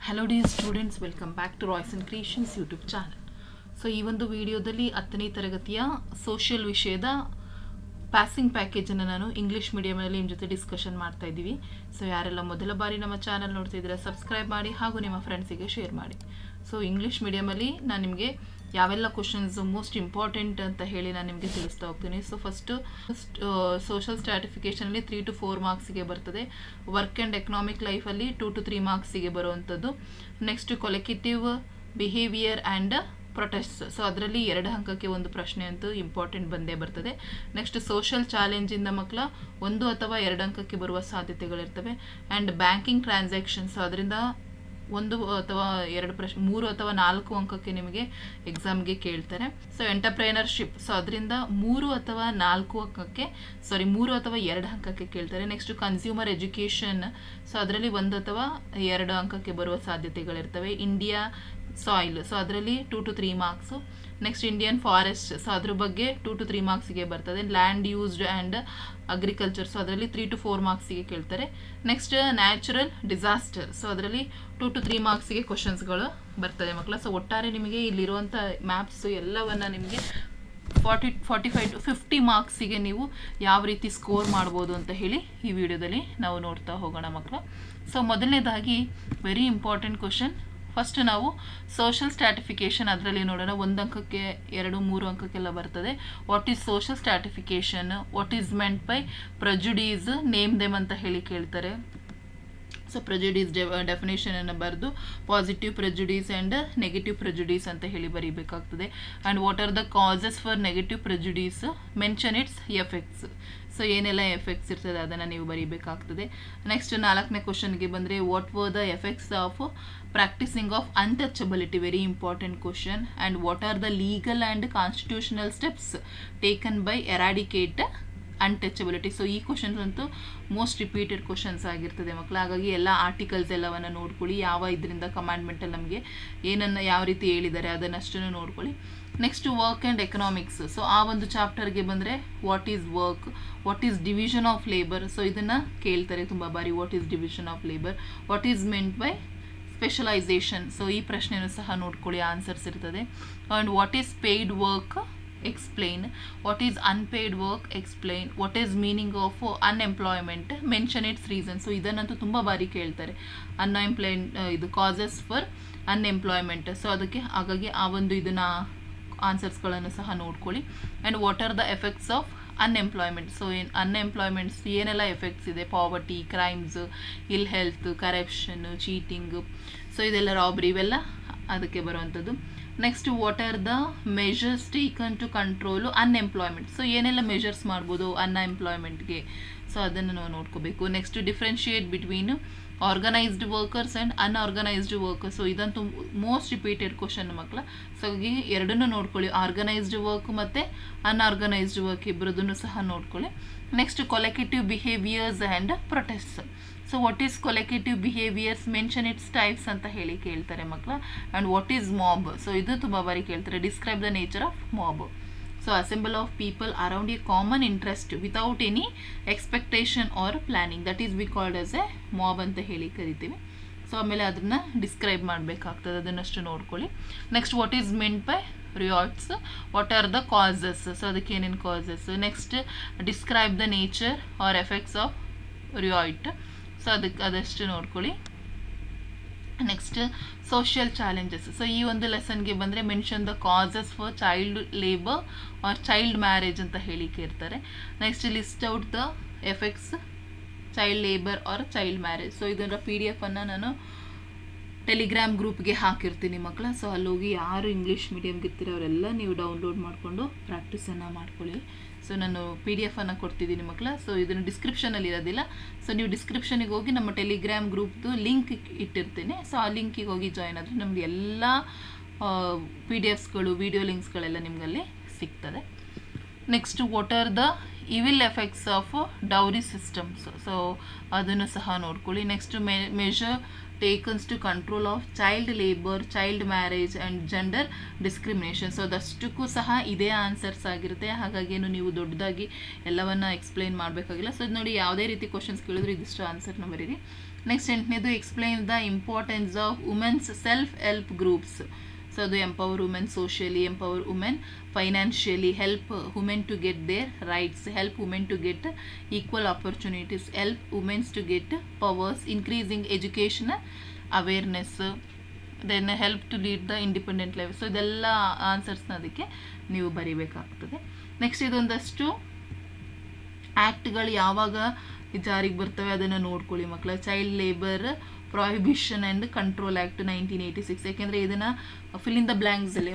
Hello dear students, welcome back to Royce and creations YouTube channel. So ಈ ಒಂದು ವಿಡಿಯೋದಲ್ಲಿ 10ನೇ ತರಗತಿಯ ಸೋಷಿಯಲ್ ವಿಷಯದ ಪಾಸಿಂಗ್ ಪ್ಯಾಕೇಜನ್ನು ನಾನು ಇಂಗ್ಲೀಷ್ ಮೀಡಿಯಮಲ್ಲಿ ನಿಮ್ಮ ಜೊತೆ ಡಿಸ್ಕಷನ್ ಮಾಡ್ತಾ ಇದ್ದೀವಿ. ಸೊ ಯಾರೆಲ್ಲ ಮೊದಲ ಬಾರಿ ನಮ್ಮ ಚಾನಲ್ ನೋಡ್ತಿದ್ರೆ ಸಬ್ಸ್ಕ್ರೈಬ್ ಮಾಡಿ ಹಾಗೂ ನಿಮ್ಮ ಫ್ರೆಂಡ್ಸಿಗೆ ಶೇರ್ ಮಾಡಿ. ಸೊ ಇಂಗ್ಲೀಷ್ ಮೀಡಿಯಮಲ್ಲಿ ನಾನು ನಿಮಗೆ ಯಾವೆಲ್ಲ ಕ್ವಶನ್ಸ್ ಮೋಸ್ಟ್ ಇಂಪಾರ್ಟೆಂಟ್ ಅಂತ ಹೇಳಿ ನಾನು ನಿಮಗೆ ತಿಳಿಸ್ತಾ ಹೋಗ್ತೀನಿ. ಸೊ ಫಸ್ಟು ಸೋಷಲ್ ಸ್ಟ್ರಾಟಿಫಿಕೇಷನಲ್ಲಿ 3 to 4 ಮಾರ್ಕ್ಸಿಗೆ ಬರ್ತದೆ. ವರ್ಕ್ ಆ್ಯಂಡ್ ಎಕನಾಮಿಕ್ ಲೈಫಲ್ಲಿ 2 to 3 ಮಾರ್ಕ್ಸಿಗೆ ಬರುವಂಥದ್ದು. Next collective behaviour and protest, so ಅದರಲ್ಲಿ 2 ಅಂಕಕ್ಕೆ ಒಂದು ಪ್ರಶ್ನೆ ಅಂತೂ ಇಂಪಾರ್ಟೆಂಟ್ ಬಂದೇ ಬರ್ತದೆ. ನೆಕ್ಸ್ಟ್ ಸೋಷಲ್ ಚಾಲೆಂಜಿಂದ ಮಕ್ಕಳ 1 ಅಥವಾ 2 ಅಂಕಕ್ಕೆ ಬರುವ ಸಾಧ್ಯತೆಗಳಿರ್ತವೆ. ಆ್ಯಂಡ್ ಬ್ಯಾಂಕಿಂಗ್ ಟ್ರಾನ್ಸಾಕ್ಷನ್ಸ್, ಸೊ ಅದರಿಂದ 1 ಅಥವಾ 2 ಪ್ರಶ್ನೆ 3 ಅಥವಾ 4 ಅಂಕಕ್ಕೆ ನಿಮಗೆ ಎಕ್ಸಾಮ್ಗೆ ಕೇಳ್ತಾರೆ. ಸೊ ಎಂಟರ್ಪ್ರೈನರ್ಶಿಪ್, ಸೊ ಅದರಿಂದ 3 ಅಥವಾ 4 ಅಂಕಕ್ಕೆ 3 ಅಥವಾ 2 ಅಂಕಕ್ಕೆ ಕೇಳ್ತಾರೆ. ನೆಕ್ಸ್ಟ್ ಕನ್ಸ್ಯೂಮರ್ ಎಜುಕೇಷನ್, ಸೊ ಅದರಲ್ಲಿ 1 ಅಥವಾ 2 ಅಂಕಕ್ಕೆ ಬರುವ ಸಾಧ್ಯತೆಗಳಿರ್ತವೆ. ಇಂಡಿಯಾ ಸಾಯಿಲ್, ಸೊ ಅದರಲ್ಲಿ 2 to 3 marks. Next Indian forest, so ಅದ್ರ ಬಗ್ಗೆ 2 to 3 ಮಾರ್ಕ್ಸಿಗೆ ಬರ್ತದೆ. Land used and agriculture, so ಅದರಲ್ಲಿ 3 to 4 ಮಾರ್ಕ್ಸಿಗೆ ಕೇಳ್ತಾರೆ. ನೆಕ್ಸ್ಟ್ ನ್ಯಾಚುರಲ್ ಡಿಸಾಸ್ಟರ್, ಸೊ ಅದರಲ್ಲಿ 2 to 3 ಮಾರ್ಕ್ಸಿಗೆ ಕ್ವಶನ್ಸ್ಗಳು ಬರ್ತದೆ ಮಕ್ಕಳ. ಸೊ ಒಟ್ಟಾರೆ ನಿಮಗೆ ಇಲ್ಲಿರುವಂಥ ಮ್ಯಾಪ್ಸು ಎಲ್ಲವನ್ನು ನಿಮಗೆ 45 to 50 ಮಾರ್ಕ್ಸಿಗೆ ನೀವು ಯಾವ ರೀತಿ ಸ್ಕೋರ್ ಮಾಡ್ಬೋದು ಅಂತ ಹೇಳಿ ಈ ವಿಡಿಯೋದಲ್ಲಿ ನಾವು ನೋಡ್ತಾ ಹೋಗೋಣ ಮಕ್ಕಳ. ಸೊ ಮೊದಲನೇದಾಗಿ ವೆರಿ ಇಂಪಾರ್ಟೆಂಟ್ ಕ್ವಶನ್. ಫಸ್ಟ್ ನಾವು ಸೋಷಲ್ ಸ್ಟ್ರಾಟಿಫಿಕೇಷನ್ ಅದರಲ್ಲಿ ನೋಡೋಣ. 1 ಅಂಕಕ್ಕೆ 2, 3 ಅಂಕಕ್ಕೆಲ್ಲ ಬರ್ತದೆ. What is social stratification, what is meant by prejudice, name them ಅಂತ ಹೇಳಿ ಕೇಳ್ತಾರೆ. ಸೊ ಪ್ರೆಜುಡೀಸ್ ಡೆಫಿನೇಷನನ್ನು ಬರೆದು positive prejudice and negative prejudice ಅಂತ ಹೇಳಿ ಬರೀಬೇಕಾಗ್ತದೆ. And what are the causes for negative prejudice, mention its effects, so ಏನೆಲ್ಲ ಎಫೆಕ್ಟ್ಸ್ ಇರ್ತದೆ ಅದನ್ನು ನೀವು ಬರೀಬೇಕಾಗ್ತದೆ. ನೆಕ್ಸ್ಟ್ 4ನೇ ಕ್ವಶನ್ಗೆ ಬಂದರೆ what were the effects of practising of untouchability, very important question. And what are the legal and constitutional steps taken by eradicate untouchability. So ಈ questions ಅಂತೂ ಮೋಸ್ಟ್ ರಿಪೀಟೆಡ್ ಕ್ವಶನ್ಸ್ ಆಗಿರ್ತದೆ ಮಕ್ಕಳು. ಹಾಗಾಗಿ ಎಲ್ಲ ಆರ್ಟಿಕಲ್ಸ್ ಎಲ್ಲವನ್ನು ನೋಡ್ಕೊಳ್ಳಿ, ಯಾವ ಇದರಿಂದ ಕಮಾಂಡ್ಮೆಂಟಲ್ಲಿ ನಮಗೆ ಏನನ್ನು ಯಾವ ರೀತಿ ಹೇಳಿದ್ದಾರೆ ಅದನ್ನಷ್ಟನ್ನು ನೋಡ್ಕೊಳ್ಳಿ. Next work and economics, so ಆ ಒಂದು ಚಾಪ್ಟರ್ಗೆ ಬಂದರೆ what is work, what is division of labour, so ಇದನ್ನು ಕೇಳ್ತಾರೆ ತುಂಬ ಬಾರಿ. What is division of labour, what is meant by specialisation, so ಈ ಪ್ರಶ್ನೆಯೂ ಸಹ ನೋಡ್ಕೊಳ್ಳಿ, ಆನ್ಸರ್ಸ್ ಇರ್ತದೆ. And what is paid work, explain. What is unpaid work, explain. What is meaning of unemployment, mention its reason, so ಇದನ್ನಂತೂ ತುಂಬ ಬಾರಿ ಕೇಳ್ತಾರೆ. ಇದು ಕಾಸಸ್ ಫಾರ್ ಅನ್ಎಂಪ್ಲಾಯ್ಮೆಂಟ್, ಸೊ ಅದಕ್ಕೆ ಹಾಗಾಗಿ ಆ ಒಂದು ಇದನ್ನು ಆನ್ಸರ್ಸ್ಗಳನ್ನು ಸಹ ನೋಡ್ಕೊಳ್ಳಿ. And what are the effects of unemployment, so unemployments ಏನೆಲ್ಲ ಎಫೆಕ್ಟ್ಸ್ ಇದೆ, poverty, crimes, ill health, corruption, cheating, so ಇದೆಲ್ಲ ರಾಬ್ರಿ, ಇವೆಲ್ಲ ಅದಕ್ಕೆ ಬರುವಂಥದ್ದು. Next what are the measures taken to control unemployment, so ಏನೆಲ್ಲ ಮೆಷರ್ಸ್ ಮಾಡ್ಬೋದು ಅನ್ಎಂಪ್ಲಾಯ್ಮೆಂಟ್ಗೆ, ಸೊ ಅದನ್ನು ನಾವು ನೋಡ್ಕೋಬೇಕು. Next differentiate between organised workers and unorganised workers, so ಇದಂತೂ ಮೋಸ್ಟ್ ರಿಪೀಟೆಡ್ ಕ್ವಶನ್ ಮಕ್ಕಳ. ಸೊ ಹಾಗಾಗಿ ಎರಡನ್ನೂ ನೋಡ್ಕೊಳ್ಳಿ, ಆರ್ಗನೈಸ್ಡ್ ವರ್ಕ್ ಮತ್ತು ಅನ್ಆರ್ಗನೈಸ್ಡ್ ವರ್ಕ್ ಇಬ್ಬರದನ್ನು ಸಹ ನೋಡ್ಕೊಳ್ಳಿ. Next collective behaviours and protest, so what is collective behaviours, mention its types ಅಂತ ಹೇಳಿ ಕೇಳ್ತಾರೆ ಮಕ್ಕಳ. And what is mob, so ಇದು ತುಂಬ ಬಾರಿ ಕೇಳ್ತಾರೆ. Describe the nature of mob, so assemble of people around a common interest without any expectation or planning, that is we called as a mob ಅಂತ ಹೇಳಿ ಕರಿತೀವಿ. ಸೊ ಆಮೇಲೆ ಅದನ್ನು describe ಮಾಡಬೇಕಾಗ್ತದೆ, ಅದನ್ನಷ್ಟು ನೋಡ್ಕೊಳ್ಳಿ. Next what is meant by riots, what are the causes, so ಅದಕ್ಕೆ ಏನೇನು causes. Next describe the nature or effects of riot, so ಅದಷ್ಟು ನೋಡ್ಕೊಳ್ಳಿ. ನೆಕ್ಸ್ಟ್ ಸೋಷಿಯಲ್ ಚಾಲೆಂಜಸ್, ಸೊ ಈ ಒಂದು ಲೆಸನ್ಗೆ ಬಂದರೆ mention the causes for child labour or child marriage ಅಂತ ಹೇಳಿ ಕೇಳ್ತಾರೆ. Next list out the effects child labour or child marriage, so ಇದರ PDF ನಾನು ಟೆಲಿಗ್ರಾಮ್ ಗ್ರೂಪ್ಗೆ ಹಾಕಿರ್ತೀನಿ ಮಕ್ಕಳ. ಸೊ ಅಲ್ಲೋಗಿ ಯಾರು ಇಂಗ್ಲೀಷ್ ಮೀಡಿಯಮ್ಗೆ ಇರ್ತೀರ ಅವರೆಲ್ಲ ನೀವು ಡೌನ್ಲೋಡ್ ಮಾಡಿಕೊಂಡು ಪ್ರಾಕ್ಟೀಸನ್ನು ಮಾಡ್ಕೊಳ್ಳಿ. ಸೊ ನಾನು PDF ಕೊಡ್ತಿದ್ದೀನಿ ಮಕ್ಕಳ. ಸೊ ಇದನ್ನು ಡಿಸ್ಕ್ರಿಪ್ಷನಲ್ಲಿ ಇರೋದಿಲ್ಲ, ಸೊ ನೀವು ಡಿಸ್ಕ್ರಿಪ್ಷನಿಗೆ ಹೋಗಿ ನಮ್ಮ ಟೆಲಿಗ್ರಾಮ್ ಗ್ರೂಪ್ದು ಲಿಂಕ್ ಇಟ್ಟಿರ್ತೀನಿ. ಸೊ ಆ ಲಿಂಕಿಗೆ ಹೋಗಿ ಜಾಯ್ನ್ ಆದರೆ ನಮ್ಗೆ ಎಲ್ಲ PDFsಗಳು ವಿಡಿಯೋ ಲಿಂಕ್ಸ್ಗಳೆಲ್ಲ ನಿಮಗಲ್ಲಿ ಸಿಗ್ತದೆ. Next what are the evil effects of dowry systems, so ಅದನ್ನು ಸಹ ನೋಡ್ಕೊಳ್ಳಿ. Next measure takens to control of child labour, child marriage and gender discrimination, so ಅದಷ್ಟಕ್ಕೂ ಸಹ ಇದೇ ಆನ್ಸರ್ಸ್ ಆಗಿರುತ್ತೆ. ಹಾಗಾಗೇನು ನೀವು ದೊಡ್ಡದಾಗಿ ಎಲ್ಲವನ್ನು ಎಕ್ಸ್ಪ್ಲೈನ್ ಮಾಡಬೇಕಾಗಿಲ್ಲ. ಸೊ ನೋಡಿ ಯಾವುದೇ ರೀತಿ ಕ್ವಶನ್ಸ್ ಕೇಳಿದ್ರು ಇದಿಷ್ಟು ಆನ್ಸರ್ನ ಬರೀರಿ. ನೆಕ್ಸ್ಟ್ 8ನೇದು explain the importance of women's self help groups. So ಅದು empower women socially, empower women financially, help women to get their rights, help women to get equal opportunities, help women's to get powers, increasing education awareness, then help to lead the independent life. So ಇದೆಲ್ಲ ಆನ್ಸರ್ಸ್ನ ಅದಕ್ಕೆ ನೀವು ಬರಿಬೇಕಾಗ್ತದೆ. Next ಇದೊಂದಷ್ಟು ಆ್ಯಕ್ಟ್ಗಳು ಯಾವಾಗ ಜಾರಿಗೆ ಬರ್ತವೆ ಅದನ್ನು ನೋಡ್ಕೊಳ್ಳಿ ಮಕ್ಕಳ. Child labour prohibition and control act 1986. ಯಾಕೆಂದರೆ ಇದನ್ನು ಫಿಲ್ ಇನ್ ದ ಬ್ಲ್ಯಾಂಕ್ಸಲ್ಲಿ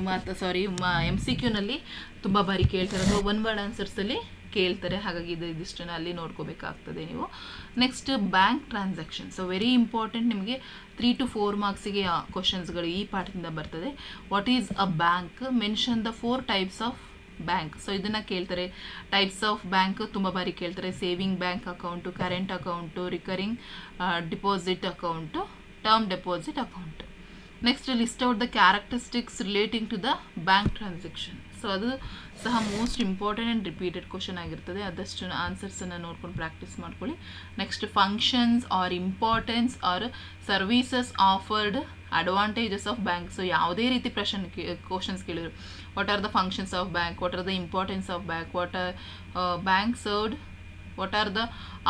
MCQನಲ್ಲಿ ತುಂಬ ಬಾರಿ ಕೇಳ್ತಾರೆ, ಅಥವಾ ಒನ್ ವರ್ಡ್ ಆನ್ಸರ್ಸಲ್ಲಿ ಕೇಳ್ತಾರೆ. ಹಾಗಾಗಿ ಇದಿಷ್ಟನ್ನು ಅಲ್ಲಿ ನೋಡ್ಕೋಬೇಕಾಗ್ತದೆ ನೀವು. Next bank transaction. So very important, ನಿಮಗೆ 3 to 4 ಮಾರ್ಕ್ಸಿಗೆ ಕ್ವಶನ್ಸ್ಗಳು ಈ ಪಾಠದಿಂದ ಬರ್ತದೆ. What is a bank? Mention the 4 types of bank. So ಇದನ್ನು ಕೇಳ್ತಾರೆ. ಟೈಪ್ಸ್ ಆಫ್ ಬ್ಯಾಂಕ್ ತುಂಬ ಬಾರಿ ಕೇಳ್ತಾರೆ. Saving bank account, current account, recurring deposit account, term deposit account. Next list out the characteristics relating to the bank transaction. So ಅದು ಸಹ most important and repeated question ಆಗಿರ್ತದೆ. ಅದಷ್ಟು ಆನ್ಸರ್ಸನ್ನು ನೋಡ್ಕೊಂಡು ಪ್ರಾಕ್ಟೀಸ್ ಮಾಡ್ಕೊಳ್ಳಿ. Next functions or importance or services offered, advantages of bank. So ಯಾವುದೇ ರೀತಿ questions ಕೇಳಿದ್ರು, what are the functions of bank, what are the importance of bank, what are bank served, what are the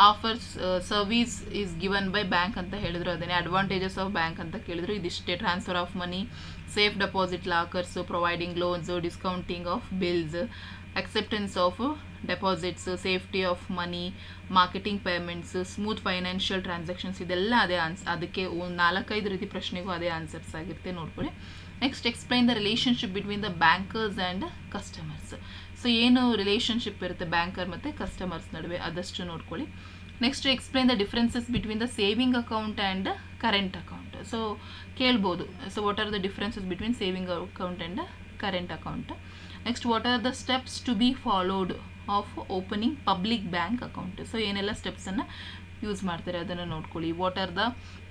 offers service is given by bank ಅಂತ ಹೇಳಿದ್ರು. ಅದನ್ನೇ advantages of bank ಅಂತ ಕೇಳಿದ್ರು. ಇದಿಷ್ಟೇ. Transfer of money, safe deposit lockers, providing loans, discounting of bills, acceptance of deposits, safety of money, marketing payments, smooth financial transactions. ಇದೆಲ್ಲ ಅದೇ ಅದಕ್ಕೆ 4-5 ರೀತಿ ಪ್ರಶ್ನೆಗೂ ಅದೇ ಆನ್ಸರ್ಸ್ ಆಗಿರುತ್ತೆ, ನೋಡ್ಕೊಳ್ಳಿ. Next explain the relationship between the bankers and customers. So ಏನು relationship ಇರುತ್ತೆ banker ಮತ್ತು ಕಸ್ಟಮರ್ಸ್ ನಡುವೆ, ಅದಷ್ಟು ನೋಡ್ಕೊಳ್ಳಿ. Next explain the differences between the saving account and current account. So ಕೇಳ್ಬೋದು. So what are the differences between saving account and current account. Next what are the steps to be followed of opening public bank account. So ಏನೆಲ್ಲ ಸ್ಟೆಪ್ಸನ್ನು use ಮಾಡ್ತಾರೆ ಅದನ್ನು ನೋಡ್ಕೊಳ್ಳಿ. What are the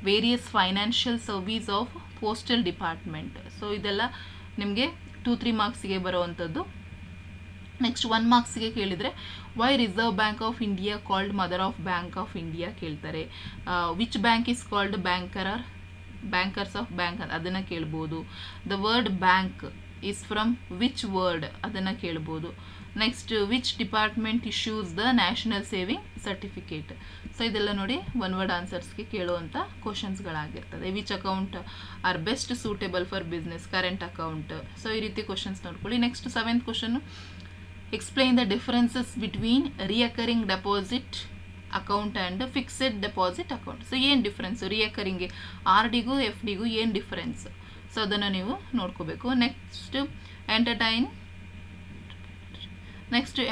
various financial service of postal department. So ಇದೆಲ್ಲ ನಿಮಗೆ 2-3 ಮಾರ್ಕ್ಸಿಗೆ ಬರೋವಂಥದ್ದು. Next 1 ಮಾರ್ಕ್ಸಿಗೆ ಕೇಳಿದರೆ why reserve bank of India called mother of bank of India ಕೇಳ್ತಾರೆ. Which bank is called banker or bankers of bank ಅದನ್ನು ಕೇಳ್ಬೋದು. The word bank is from which word ಅದನ್ನು ಕೇಳ್ಬೋದು. Next which department issues the national saving certificate. So ಇದೆಲ್ಲ ನೋಡಿ one word ಆನ್ಸರ್ಸ್ಗೆ ಕೇಳುವಂಥ ಕ್ವಶನ್ಸ್ಗಳಾಗಿರ್ತದೆ. Which account are best suitable for business, current account. So ಈ ರೀತಿ ಕ್ವಶನ್ಸ್ ನೋಡ್ಕೊಳ್ಳಿ. Next 7th question explain the differences between recurring deposit account and fixed deposit account. So ಏನು difference ರಿಯಕರಿಂಗ್ಗೆ, RDಗೂ FDಗೂ ಏನು ಡಿಫ್ರೆನ್ಸ್? ಸೊ ಅದನ್ನು ನೀವು ನೋಡ್ಕೋಬೇಕು. Next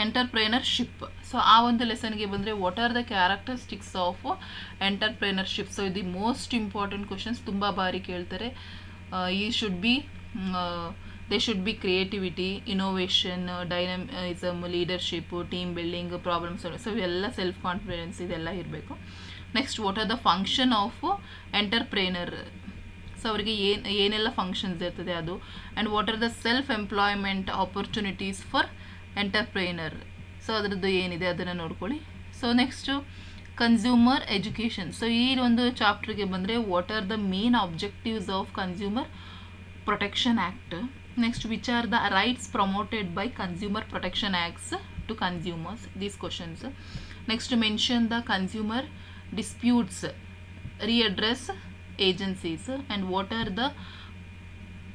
entrepreneurship. ಸೊ ಆ ಒಂದು ಲೆಸನ್ಗೆ ಬಂದರೆ what are the characteristics of entrepreneurship. So ಇದು ಮೋಸ್ಟ್ ಇಂಪಾರ್ಟೆಂಟ್ ಕ್ವಶನ್ಸ್, ತುಂಬ ಬಾರಿ ಕೇಳ್ತಾರೆ. They should be creativity, innovation, dynamism, leadership, team building, problem solving. So ಇವೆಲ್ಲ ಸೆಲ್ಫ್ ಕಾನ್ಫಿಡೆನ್ಸ್ ಇದೆಲ್ಲ ಇರಬೇಕು. Next what are the function of entrepreneur. So ಅವರಿಗೆ ಏನೆಲ್ಲ ಫಂಕ್ಷನ್ಸ್ ಇರ್ತದೆ ಅದು. And what are the self employment opportunities for entrepreneur. So ಅದರದ್ದು ಏನಿದೆ ಅದನ್ನು ನೋಡ್ಕೊಳ್ಳಿ. So next consumer education. So ಈ ಒಂದು ಚಾಪ್ಟರ್ಗೆ ಬಂದರೆ what are the main objectives of consumer protection act. Next which are the rights promoted by consumer protection acts to consumers, these questions. Next mention the consumer disputes redress agencies and what are the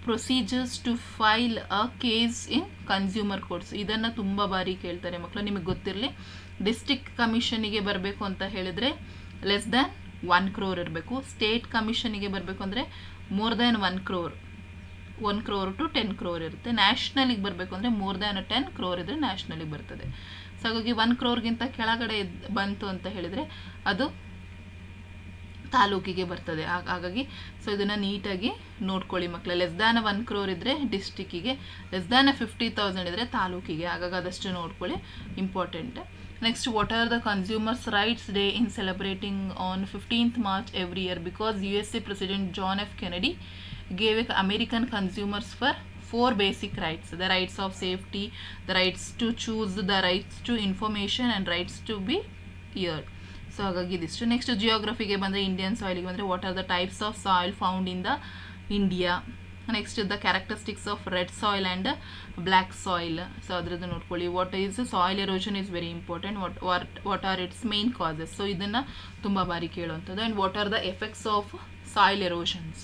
procedures to file a case in consumer courts. ಇದನ್ನು ತುಂಬ ಬಾರಿ ಕೇಳ್ತಾರೆ ಮಕ್ಕಳು, ನಿಮಗೆ ಗೊತ್ತಿರಲಿ. District ಕಮಿಷನಿಗೆ ಬರಬೇಕು ಅಂತ ಹೇಳಿದರೆ ಲೆಸ್ ದ್ಯಾನ್ 1 crore ಇರಬೇಕು. ಸ್ಟೇಟ್ ಕಮಿಷನಿಗೆ ಬರಬೇಕು ಅಂದರೆ more than 1 crore, 1 crore to 10 crore ಇರುತ್ತೆ. ನ್ಯಾಷನಲಿಗೆ ಬರಬೇಕು ಅಂದರೆ ಮೋರ್ ದ್ಯಾನ್ 10 crore ಇದ್ದರೆ ನ್ಯಾಷನಲಿಗೆ ಬರ್ತದೆ. ಸೊ ಹಾಗಾಗಿ 1 crore ಕೆಳಗಡೆ ಬಂತು ಅಂತ ಹೇಳಿದರೆ ಅದು ತಾಲೂಕಿಗೆ ಬರ್ತದೆ. ಹಾಗಾಗಿ ಸೊ ಇದನ್ನು ನೀಟಾಗಿ ನೋಡ್ಕೊಳ್ಳಿ ಮಕ್ಕಳು. ಲೆಸ್ ದ್ಯಾನ್ 1 crore ಇದ್ದರೆ ಡಿಸ್ಟಿಕ್ಕಿಗೆ, ಲೆಸ್ ದ್ಯಾನ್ 50,000 ಇದ್ದರೆ ತಾಲೂಕಿಗೆ. ಹಾಗಾಗಿ ಅದಷ್ಟು ನೋಡ್ಕೊಳ್ಳಿ, important. Next what are the consumers rights day in celebrating on 15th March every here because USA President John F. Kennedy gave American consumers for 4 basic rights: the rights of safety, the rights to choose, the rights to information and rights to be heard. So ಹಾಗಾಗಿ ಇದಿಷ್ಟು. Next ಜಿಯೋಗ್ರಫಿಗೆ ಬಂದರೆ Indian ಸಾಯಿಲಿಗೆ ಬಂದರೆ what are the types of soil found in the India. Next the characteristics of red soil and black soil. So ಅದರದ್ದು ನೋಡ್ಕೊಳ್ಳಿ. What is soil erosion is very important. What are its main causes. So ಇದನ್ನು ತುಂಬ ಬಾರಿ ಕೇಳುವಂಥದ್ದು. And what are the effects of soil erosions.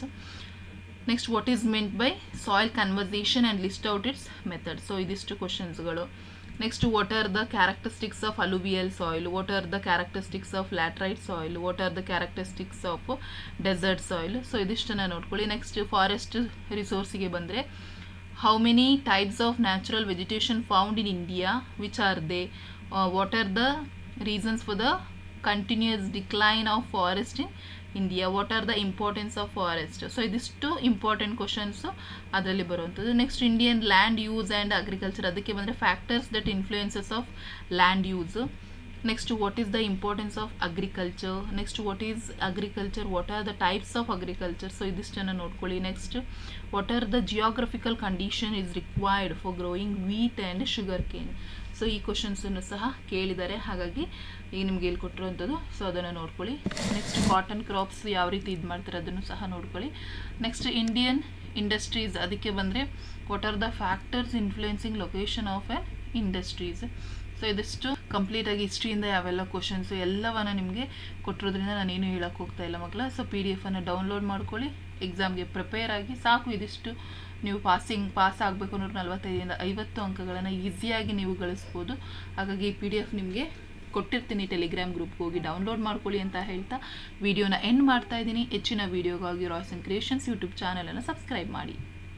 Next what is meant by soil conversation and list out it's method. So ಇದಿಷ್ಟು ಕ್ವಶನ್ಸ್ಗಳು. Next what are the characteristics of alluvial soil. What are the characteristics of laterite soil. What are the characteristics of desert soil. So ಇದಿಷ್ಟನ್ನು ನೋಡ್ಕೊಳ್ಳಿ. Next forest ರಿಸೋರ್ಸಿಗೆ ಬಂದರೆ how many types of natural vegetation found in India, which are they, what are the reasons for the continuous decline of forest in India, what are the importance of forest. So ಇದಿಷ್ಟು important questions ಅದರಲ್ಲಿ ಬರುವಂಥದ್ದು. Next Indian land use and agriculture, ಅದಕ್ಕೆ ಬಂದರೆ factors that influences of land use. Next what is the importance of agriculture. Next what is agriculture, what are the types of agriculture. So ಇದಿಷ್ಟನ್ನು ನೋಡ್ಕೊಳ್ಳಿ. Next what are the geographical condition is required for growing wheat and sugar cane. So ಈ ಕ್ವಶನ್ಸನ್ನು ಸಹ ಕೇಳಿದ್ದಾರೆ, ಹಾಗಾಗಿ ಈಗ ನಿಮ್ಗೆ ಹೇಳ್ಕೊಟ್ಟಿರುವಂಥದ್ದು. So ಅದನ್ನು ನೋಡ್ಕೊಳ್ಳಿ. ನೆಕ್ಸ್ಟ್ ಕಾಟನ್ ಕ್ರಾಪ್ಸ್ ಯಾವ ರೀತಿ ಇದು ಮಾಡ್ತಾರೆ ಅದನ್ನು ಸಹ ನೋಡ್ಕೊಳ್ಳಿ. ನೆಕ್ಸ್ಟ್ ಇಂಡಿಯನ್ ಇಂಡಸ್ಟ್ರೀಸ್, ಅದಕ್ಕೆ ಬಂದರೆ what are the factors influencing location of an industries. So ಇದಿಷ್ಟು ಕಂಪ್ಲೀಟಾಗಿ ಹಿಸ್ಟ್ರಿಯಿಂದ ಯಾವೆಲ್ಲ ಕ್ವಶನ್ಸು ಎಲ್ಲವನ್ನು ನಿಮಗೆ ಕೊಟ್ಟಿರೋದ್ರಿಂದ ನಾನೇನು ಹೇಳೋಕ್ಕೆ ಹೋಗ್ತಾ ಇಲ್ಲ ಮಕ್ಕಳ. ಸೊ PDF ಡೌನ್ಲೋಡ್ ಮಾಡ್ಕೊಳ್ಳಿ, ಎಕ್ಸಾಮ್ಗೆ ಪ್ರಿಪೇರ್ ಆಗಿ. ಸಾಕು ಇದಿಷ್ಟು. ನೀವು ಪಾಸ್ ಆಗಬೇಕು ಅನ್ನೋರು 45ರಿಂದ 50 ಅಂಕಗಳನ್ನು ಈಸಿಯಾಗಿ ನೀವು ಗಳಿಸ್ಬೋದು. ಹಾಗಾಗಿ PDF ನಿಮಗೆ ಕೊಟ್ಟಿರ್ತೀನಿ, ಟೆಲಿಗ್ರಾಮ್ ಗ್ರೂಪ್ಗೆ ಹೋಗಿ ಡೌನ್ಲೋಡ್ ಮಾಡ್ಕೊಳ್ಳಿ ಅಂತ ಹೇಳ್ತಾ ವಿಡಿಯೋನ ಎಂಡ್ ಮಾಡ್ತಾ ಇದ್ದೀನಿ. ಹೆಚ್ಚಿನ ವಿಡಿಯೋಗಾಗಿ ರಾಯ್ಸ್ ಆ್ಯಂಡ್ ಕ್ರಿಯೇಷನ್ಸ್ ಯೂಟ್ಯೂಬ್ ಚಾನಲನ್ನು ಸಬ್ಸ್ಕ್ರೈಬ್ ಮಾಡಿ.